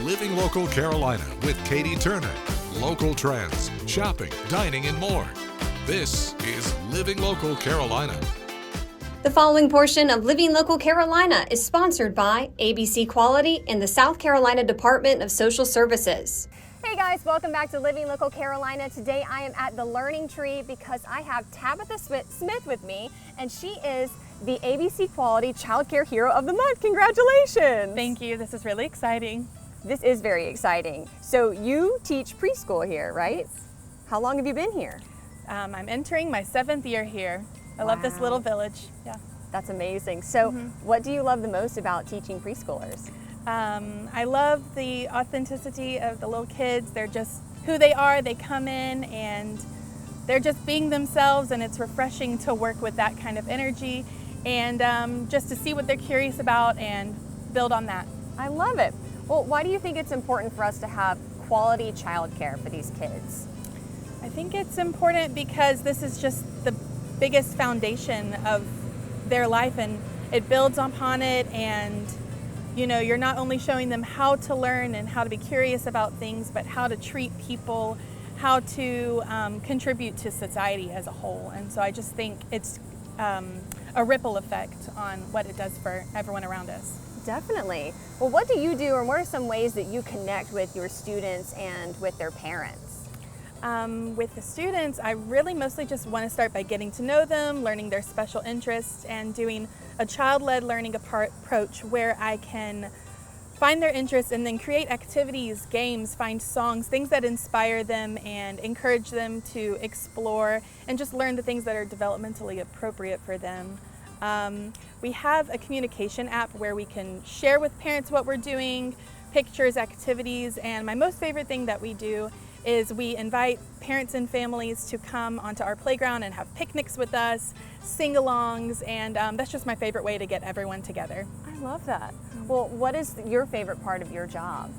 Living Local Carolina with Katie Turner. Local trends, shopping, dining, and more. This is Living Local Carolina. The following portion of Living Local Carolina is sponsored by ABC Quality and the South Carolina Department of Social Services. Hey guys, welcome back to Living Local Carolina. Today I am at the Learning Tree because I have Tabitha Smith with me, and she is the ABC Quality Child Care Hero of the Month. Congratulations! Thank you. This is really exciting. This is very exciting. So you teach preschool here, right? How long have you been here? I'm entering my 7th year here. I love this little village. Yeah. That's amazing. So what do you love the most about teaching preschoolers? I love the authenticity of the little kids. They're just who they are. They come in and they're just being themselves, and it's refreshing to work with that kind of energy and just to see what they're curious about and build on that. I love it. Well, why do you think it's important for us to have quality childcare for these kids? I think it's important because this is just the biggest foundation of their life, and it builds upon it, and you know, you're not only showing them how to learn and how to be curious about things, but how to treat people, how to contribute to society as a whole. And so I just think it's a ripple effect on what it does for everyone around us. Definitely. Well, what do you do, and what are some ways that you connect with your students and with their parents? With the students, I really mostly just want to start by getting to know them, learning their special interests, and doing a child-led learning approach where I can find their interests and then create activities, games, find songs, things that inspire them and encourage them to explore and just learn the things that are developmentally appropriate for them. We have a communication app where we can share with parents what we're doing, pictures, activities, and my most favorite thing that we do is we invite parents and families to come onto our playground and have picnics with us, sing-alongs, and that's just my favorite way to get everyone together. I love that. Well, what is your favorite part of your job?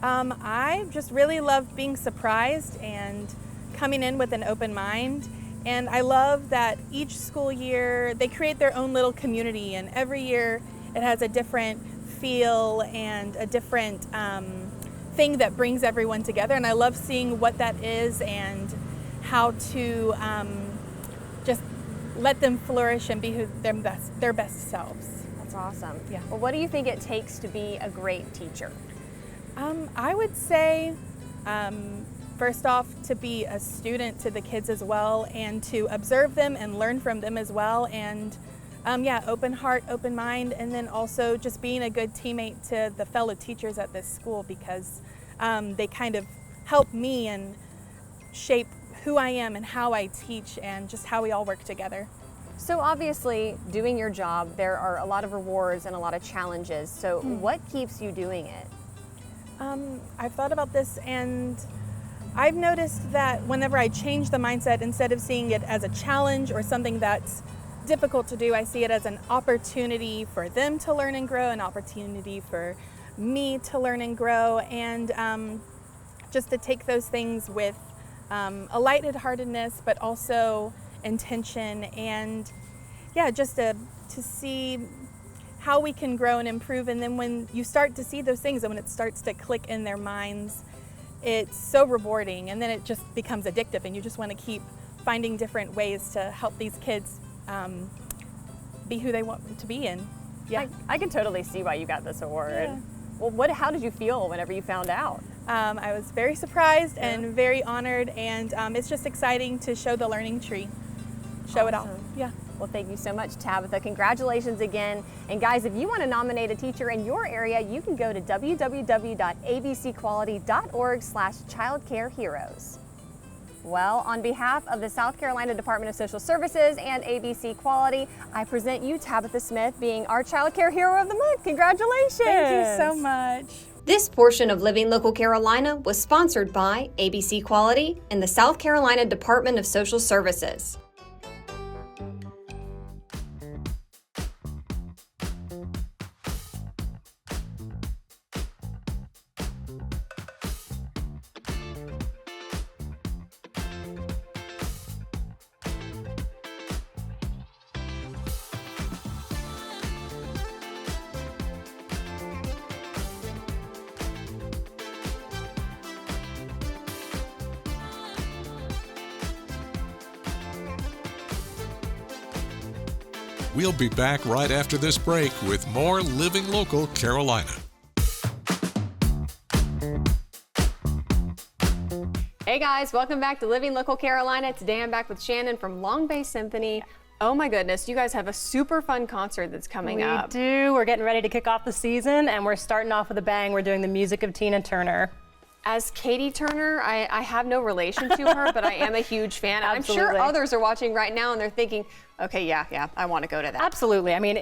I just really love being surprised and coming in with an open mind. And I love that each school year they create their own little community, and every year it has a different feel and a different thing that brings everyone together, and I love seeing what that is and how to just let them flourish and be their best selves. That's awesome. Yeah. Well, what do you think it takes to be a great teacher? I would say first off, to be a student to the kids as well, and to observe them and learn from them as well, and open heart, open mind, and then also just being a good teammate to the fellow teachers at this school, because they kind of help me and shape who I am and how I teach and just how we all work together. So obviously, doing your job, there are a lot of rewards and a lot of challenges. So what keeps you doing it? I've thought about this, and I've noticed that whenever I change the mindset, instead of seeing it as a challenge or something that's difficult to do, I see it as an opportunity for them to learn and grow, an opportunity for me to learn and grow, and just to take those things with a lightheartedness, but also intention, and just to see how we can grow and improve. And then when you start to see those things and when it starts to click in their minds, it's so rewarding, and then it just becomes addictive, and you just want to keep finding different ways to help these kids be who they want to be. And I can totally see why you got this award. Yeah. Well, how did you feel whenever you found out? I was very surprised and very honored, and it's just exciting to show the Learning Tree, show it off. Yeah. Well, thank you so much, Tabitha. Congratulations again. And guys, if you want to nominate a teacher in your area, you can go to www.abcquality.org/childcareheroes. Well, on behalf of the South Carolina Department of Social Services and ABC Quality, I present you Tabitha Smith being our Child Care Hero of the Month. Congratulations. Thank you so much. This portion of Living Local Carolina was sponsored by ABC Quality and the South Carolina Department of Social Services. We'll be back right after this break with more Living Local Carolina. Hey guys, welcome back to Living Local Carolina. Today I'm back with Shannon from Long Bay Symphony. Oh my goodness, you guys have a super fun concert that's coming up. We do. We're getting ready to kick off the season, and we're starting off with a bang. We're doing the music of Tina Turner. As Katie Turner, I have no relation to her, but I am a huge fan. I'm sure Absolutely. others are watching right now and they're thinking, okay, yeah, I want to go to that. Absolutely. I mean,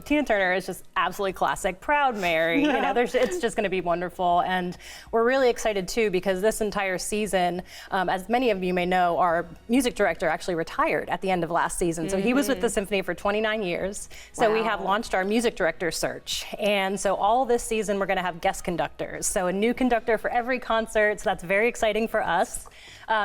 Tina Turner is just absolutely classic. Proud Mary. It's just going to be wonderful. And we're really excited, too, because this entire season, as many of you may know, our music director actually retired at the end of last season. So he was with the symphony for 29 years. So we have launched our music director search. And so all this season, we're going to have guest conductors. So a new conductor for every concert. So that's very exciting for us.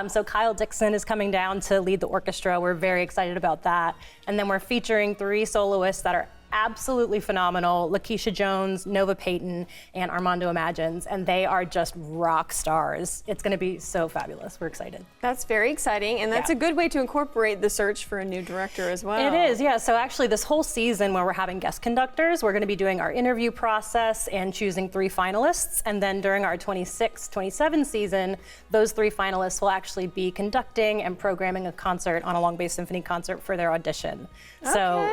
So Kyle Dixon is coming down to lead the orchestra. We're very excited about that. And then we're featuring 3 soloists that are absolutely phenomenal: Lakeisha Jones, Nova Payton, and Armando Imagines, and they are just rock stars. It's going to be so fabulous. We're excited. That's very exciting, and that's a good way to incorporate the search for a new director as well. It is, yeah. So actually this whole season where we're having guest conductors, we're going to be doing our interview process and choosing 3 finalists, and then during our 26-27 season, those 3 finalists will actually be conducting and programming a concert on a Long Bay Symphony concert for their audition. So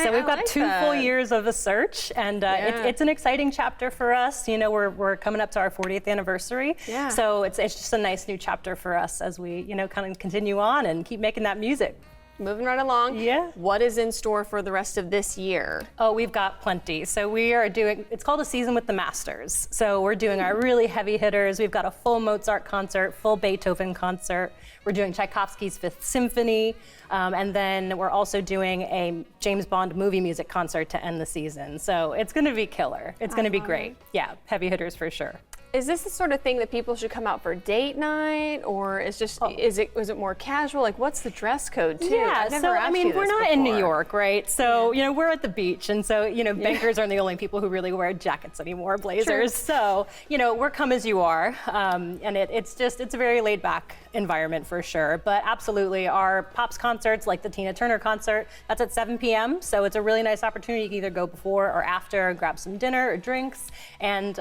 so we've got 2 full years of a search, and it's an exciting chapter for us. You know, we're coming up to our 40th anniversary. Yeah. So it's just a nice new chapter for us as we, kind of continue on and keep making that music. Moving right along. Yeah. What is in store for the rest of this year? Oh, we've got plenty. So we are doing, it's called A Season with the Masters. So we're doing our really heavy hitters. We've got a full Mozart concert, full Beethoven concert. We're doing Tchaikovsky's Fifth Symphony. And then we're also doing a James Bond movie music concert to end the season. So it's going to be killer. It's going to be great. Yeah, heavy hitters for sure. Is this the sort of thing that people should come out for date night, or is it more casual? Like, what's the dress code too? Yeah, so I mean, we're not in New York, right? So we're at the beach, and so bankers aren't the only people who really wear jackets anymore, blazers. True. So we're come as you are, and it's a very laid back environment for sure. But absolutely, our Pops concerts, like the Tina Turner concert, that's at 7 p.m. So it's a really nice opportunity. You can either go before or after, and grab some dinner or drinks, and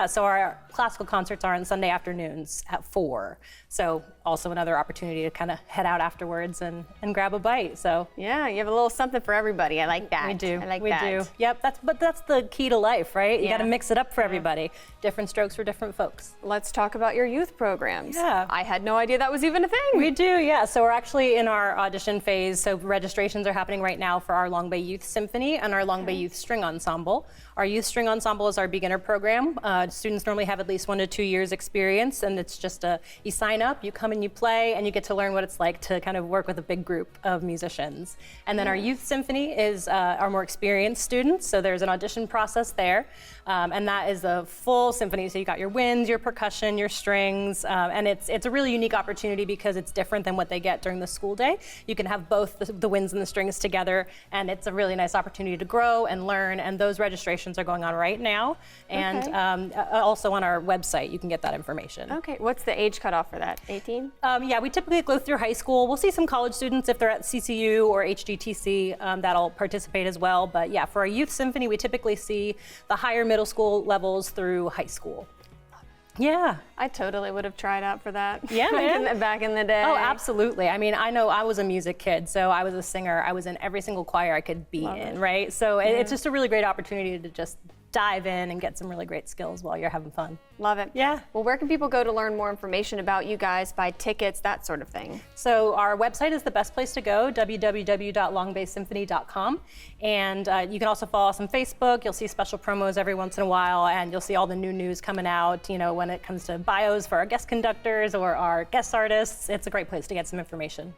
so our classical concerts are on Sunday afternoons at 4. So also another opportunity to kind of head out afterwards and grab a bite. So yeah, you have a little something for everybody. I like that. We do. I like we that. do. Yep. That's the key to life, right? You got to mix it up for everybody. Different strokes for different folks. Let's talk about your youth programs. Yeah. I had no idea that was even a thing. We do. Yeah. So we're actually in our audition phase. So registrations are happening right now for our Long Bay Youth Symphony and our Long Bay Youth String Ensemble. Our Youth String Ensemble is our beginner program. Students normally have at least 1 to 2 years experience, and it's just you sign up, you come and you play, and you get to learn what it's like to kind of work with a big group of musicians. And then our Youth Symphony is our more experienced students, so there's an audition process there, and that is a full symphony. So you got your winds, your percussion, your strings, and it's a really unique opportunity because it's different than what they get during the school day. You can have both the winds and the strings together, and it's a really nice opportunity to grow and learn, and those registrations are going on right now, and also on our website you can get that information. Okay, what's the age cutoff for that? 18? Yeah, we typically go through high school. We'll see some college students if they're at CCU or HGTC that'll participate as well, but yeah, for our Youth Symphony we typically see the higher middle school levels through high school. Yeah. I totally would have tried out for that. Yeah, man. Back in the day. Oh, absolutely. I mean, I know I was a music kid, so I was a singer. I was in every single choir I could be in, right? So it's just a really great opportunity to just dive in and get some really great skills while you're having fun. Love it. Yeah. Well, where can people go to learn more information about you guys, buy tickets, that sort of thing? So our website is the best place to go, www.longbaysymphony.com. And you can also follow us on Facebook. You'll see special promos every once in a while, and you'll see all the new news coming out, when it comes to bios for our guest conductors or our guest artists. It's a great place to get some information.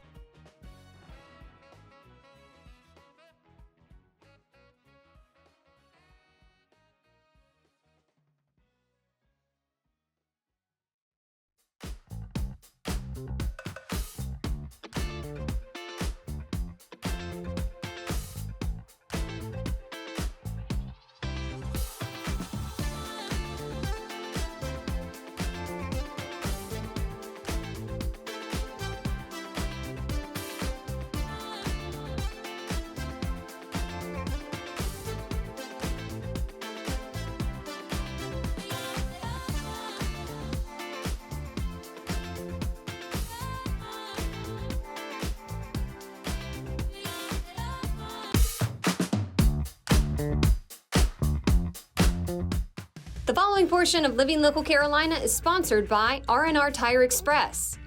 The following portion of Living Local Carolina is sponsored by R&R Tire Express.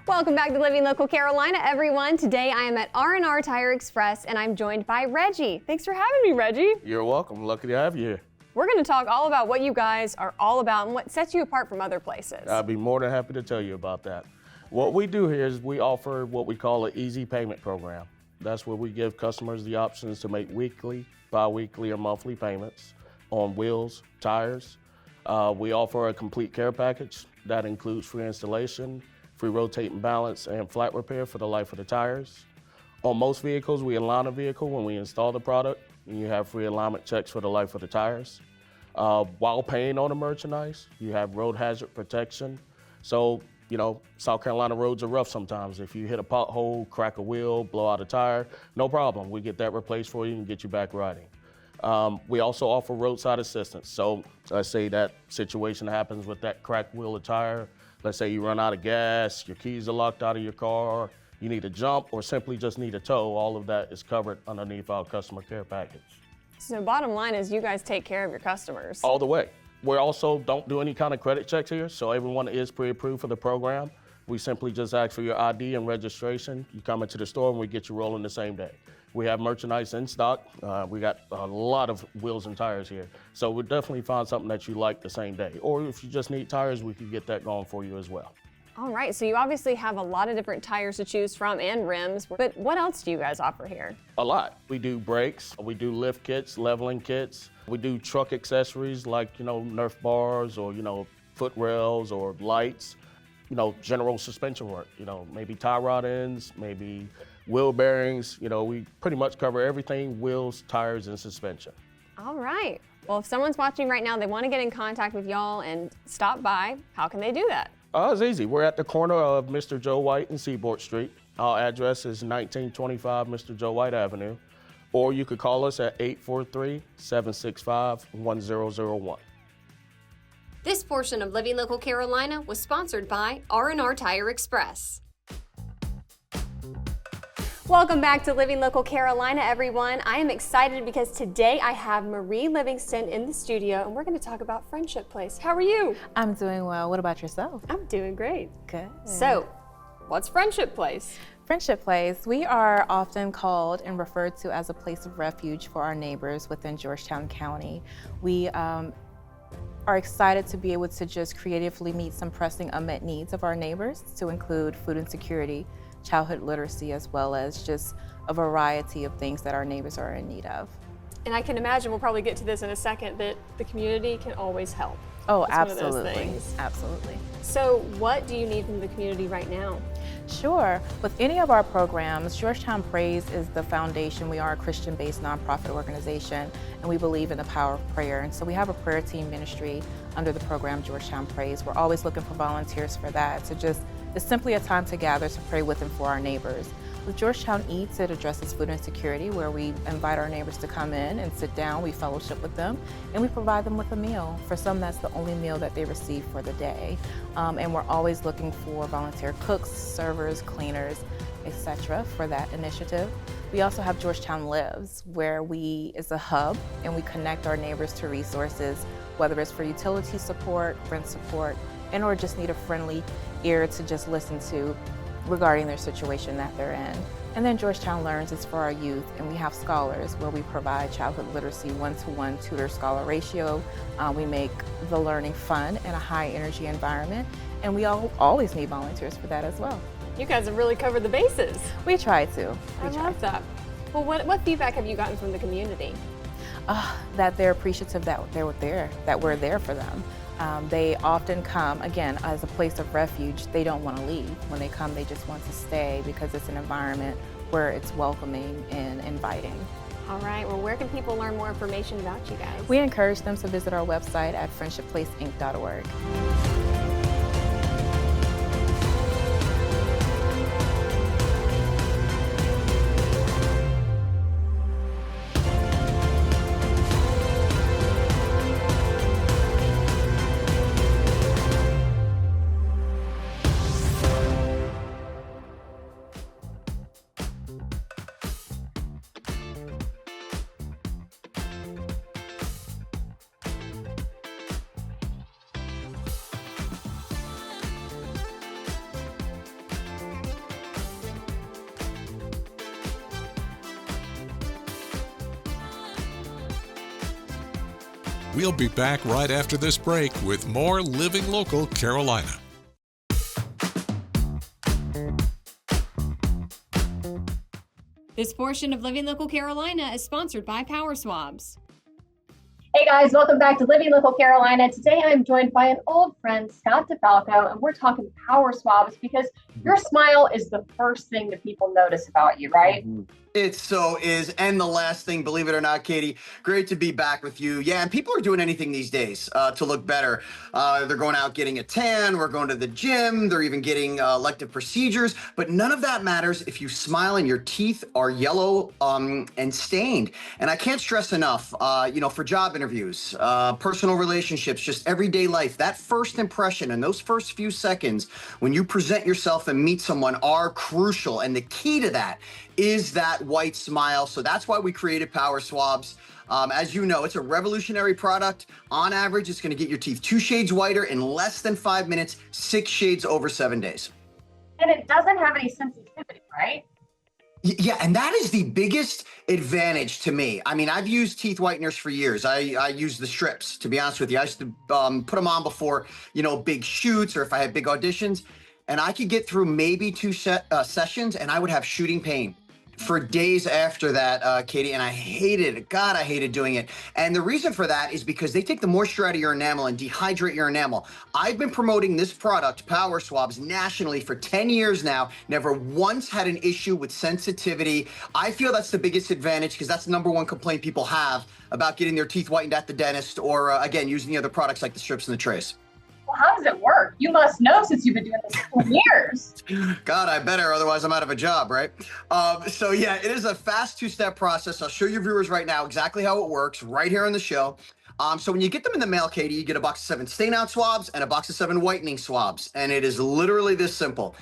Welcome back to Living Local Carolina, everyone. Today I am at R&R Tire Express and I'm joined by Reggie. Thanks for having me, Reggie. You're welcome. Lucky to have you here. We're going to talk all about what you guys are all about and what sets you apart from other places. I'd be more than happy to tell you about that. What we do here is we offer what we call an easy payment program. That's where we give customers the options to make weekly, bi-weekly, or monthly payments on wheels, tires. We offer a complete care package that includes free installation, free rotate and balance, and flat repair for the life of the tires. On most vehicles, we align a vehicle when we install the product, and you have free alignment checks for the life of the tires. While paying on the merchandise, you have road hazard protection. So, South Carolina roads are rough sometimes. If you hit a pothole, crack a wheel, blow out a tire, no problem. We get that replaced for you and get you back riding. We also offer roadside assistance. So let's say that situation happens with that cracked wheel or tire. Let's say you run out of gas, your keys are locked out of your car, you need a jump, or simply just need a tow. All of that is covered underneath our customer care package. So bottom line is you guys take care of your customers. All the way. We also don't do any kind of credit checks here, so everyone is pre-approved for the program. We simply just ask for your ID and registration. You come into the store and we get you rolling the same day. We have merchandise in stock. We got a lot of wheels and tires here. So we'll definitely find something that you like the same day. Or if you just need tires, we can get that going for you as well. All right, so you obviously have a lot of different tires to choose from and rims, but what else do you guys offer here? A lot. We do brakes, we do lift kits, leveling kits. We do truck accessories like, Nerf bars or, foot rails or lights. General suspension work, maybe tie rod ends, maybe wheel bearings. We pretty much cover everything, wheels, tires, and suspension. All right. Well, if someone's watching right now, they want to get in contact with y'all and stop by, how can they do that? It's easy. We're at the corner of Mr. Joe White and Seaboard Street. Our address is 1925 Mr. Joe White Avenue. Or you could call us at 843-765-1001. This portion of Living Local Carolina was sponsored by R&R Tire Express. Welcome back to Living Local Carolina, everyone. I am excited because today I have Marie Livingston in the studio and we're going to talk about Friendship Place. How are you? I'm doing well. What about yourself? I'm doing great. Good. So, what's Friendship Place? Friendship Place, we are often called and referred to as a place of refuge for our neighbors within Georgetown County. We are excited to be able to just creatively meet some pressing unmet needs of our neighbors, to include food insecurity, childhood literacy, as well as just a variety of things that our neighbors are in need of. And I can imagine, we'll probably get to this in a second, that the community can always help. Oh, It's one of those absolutely, things. absolutely. So what do you need from the community right now? Sure. With any of our programs, Georgetown Prays is the foundation. We are a Christian-based nonprofit organization, and we believe in the power of prayer. And so we have a prayer team ministry under the program Georgetown Prays. We're always looking for volunteers for that. So it's simply a time to gather to pray with and for our neighbors. With Georgetown Eats, it addresses food insecurity, where we invite our neighbors to come in and sit down, we fellowship with them, and we provide them with a meal. For some, that's the only meal that they receive for the day. And we're always looking for volunteer cooks, servers, cleaners, etc. for that initiative. We also have Georgetown Lives, where is a hub, and we connect our neighbors to resources, whether it's for utility support, rent support, and or just need a friendly ear to just listen to regarding their situation that they're in. And then Georgetown Learns is for our youth, and we have scholars where we provide childhood literacy one-to-one tutor-scholar ratio. We make the learning fun and a high-energy environment, and we always need volunteers for that as well. You guys have really covered the bases. We try to. I love that. Well, what feedback have you gotten from the community? That they're appreciative that we're there for them. They often come, again, as a place of refuge. They don't want to leave. When they come, they just want to stay because it's an environment where it's welcoming and inviting. All right, well, where can people learn more information about you guys? We encourage them to visit our website at friendshipplaceinc.org. We'll be back right after this break with more Living Local Carolina. This portion of Living Local Carolina is sponsored by Power Swabs. Hey guys, welcome back to Living Local Carolina. Today I'm joined by an old friend, Scott DeFalco, and we're talking Power Swabs because your smile is the first thing that people notice about you, right? It so is. And the last thing, believe it or not, Katie, great to be back with you. Yeah, and people are doing anything these days to look better. They're going out getting a tan, we're going to the gym, they're even getting elective procedures, but none of that matters if you smile and your teeth are yellow and stained. And I can't stress enough, for job interviews, personal relationships, just everyday life, that first impression and those first few seconds when you present yourself and meet someone are crucial. And the key to that is that white smile. So that's why we created Power Swabs. As you know, it's a revolutionary product. On average, it's going to get your teeth 2 shades whiter in less than 5 minutes, 6 shades over 7 days. And it doesn't have any sensitivity, right? Yeah, and that is the biggest advantage to me. I mean, I've used teeth whiteners for years. I use the strips, to be honest with you. I used to put them on before, big shoots or if I had big auditions. And I could get through maybe 2 sessions and I would have shooting pain for days after that, Katie, and I hated it. God, I hated doing it. And the reason for that is because they take the moisture out of your enamel and dehydrate your enamel. I've been promoting this product, Power Swabs, nationally for 10 years now. Never once had an issue with sensitivity. I feel that's the biggest advantage because that's the #1 complaint people have about getting their teeth whitened at the dentist or, again, using the other products like the strips and the trays. Well, how does it work? You must know since you've been doing this for years. God, I better, otherwise I'm out of a job, right? So yeah, it is a fast 2-step process. I'll show your viewers right now exactly how it works right here on the show. So when you get them in the mail, Katie, you get a box of 7 stain out swabs and a box of 7 whitening swabs. And it is literally this simple.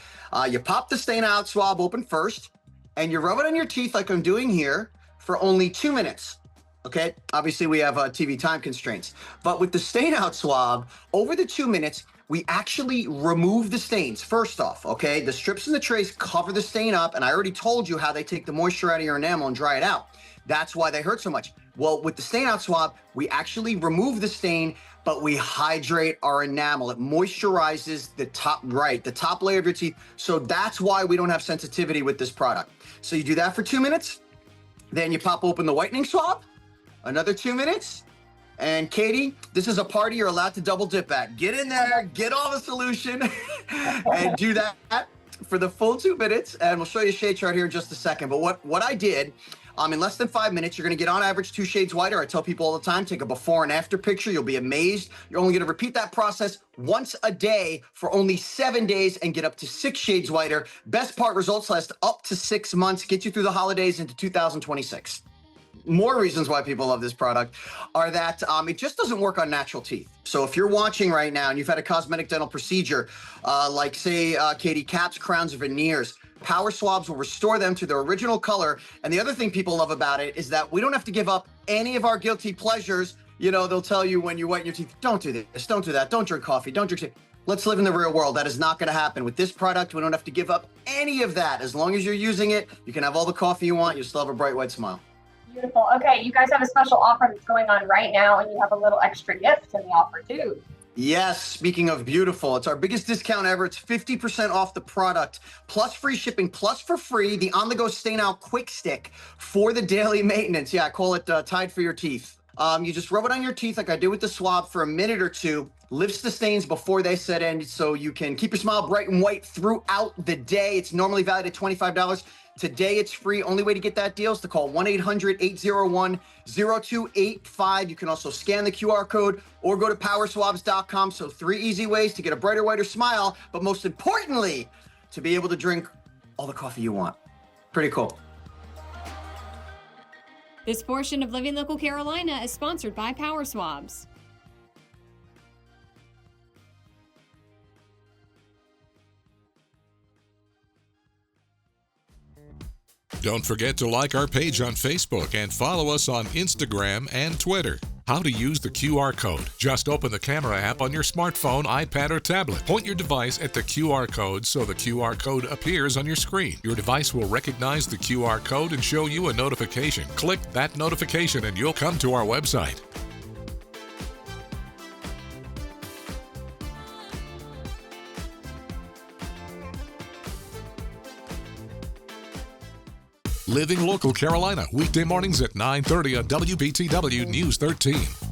You pop the stain out swab open first and you rub it on your teeth like I'm doing here for only 2 minutes. Okay, obviously we have TV time constraints, but with the stain out swab, over the 2 minutes, we actually remove the stains. First off, okay, the strips and the trays cover the stain up, and I already told you how they take the moisture out of your enamel and dry it out. That's why they hurt so much. Well, with the stain out swab, we actually remove the stain, but we hydrate our enamel. It moisturizes the top layer of your teeth. So that's why we don't have sensitivity with this product. So you do that for 2 minutes, then you pop open the whitening swab, another 2 minutes. And Katie, this is a party you're allowed to double dip at. Get in there, get all the solution, and do that for the full 2 minutes. And we'll show you a shade chart here in just a second. But what I did, in less than 5 minutes, you're gonna get on average 2 shades whiter. I tell people all the time, take a before and after picture. You'll be amazed. You're only gonna repeat that process once a day for only 7 days and get up to 6 shades whiter. Best part, results last up to 6 months, get you through the holidays into 2026. More reasons why people love this product are that it just doesn't work on natural teeth. So if you're watching right now and you've had a cosmetic dental procedure, like say, Katie, caps, crowns, or veneers, Power Swabs will restore them to their original color. And the other thing people love about it is that we don't have to give up any of our guilty pleasures. They'll tell you when you whiten your teeth, don't do this, don't do that, don't drink coffee, don't drink tea. Let's live in the real world. That is not going to happen. With this product, we don't have to give up any of that. As long as you're using it, you can have all the coffee you want. You still have a bright white smile. Beautiful. Okay, you guys have a special offer that's going on right now, and you have a little extra gift in the offer too. Yes, speaking of beautiful, it's our biggest discount ever. It's 50% off the product, plus free shipping, plus for free, the on-the-go stain out quick stick for the daily maintenance. Yeah, I call it Tide for your teeth. You just rub it on your teeth like I did with the swab for a minute or two, lifts the stains before they set in so you can keep your smile bright and white throughout the day. It's normally valued at $25. Today it's free. Only way to get that deal is to call 1-800-801-0285. You can also scan the QR code or go to powerswabs.com. So 3 easy ways to get a brighter, whiter smile, but most importantly, to be able to drink all the coffee you want. Pretty cool. This portion of Living Local Carolina is sponsored by Power Swabs. Don't forget to like our page on Facebook and follow us on Instagram and Twitter. How to use the QR code. Just open the camera app on your smartphone, iPad, or tablet. Point your device at the QR code so the QR code appears on your screen. Your device will recognize the QR code and show you a notification. Click that notification and you'll come to our website. Living Local Carolina, weekday mornings at 9:30 on WBTW News 13.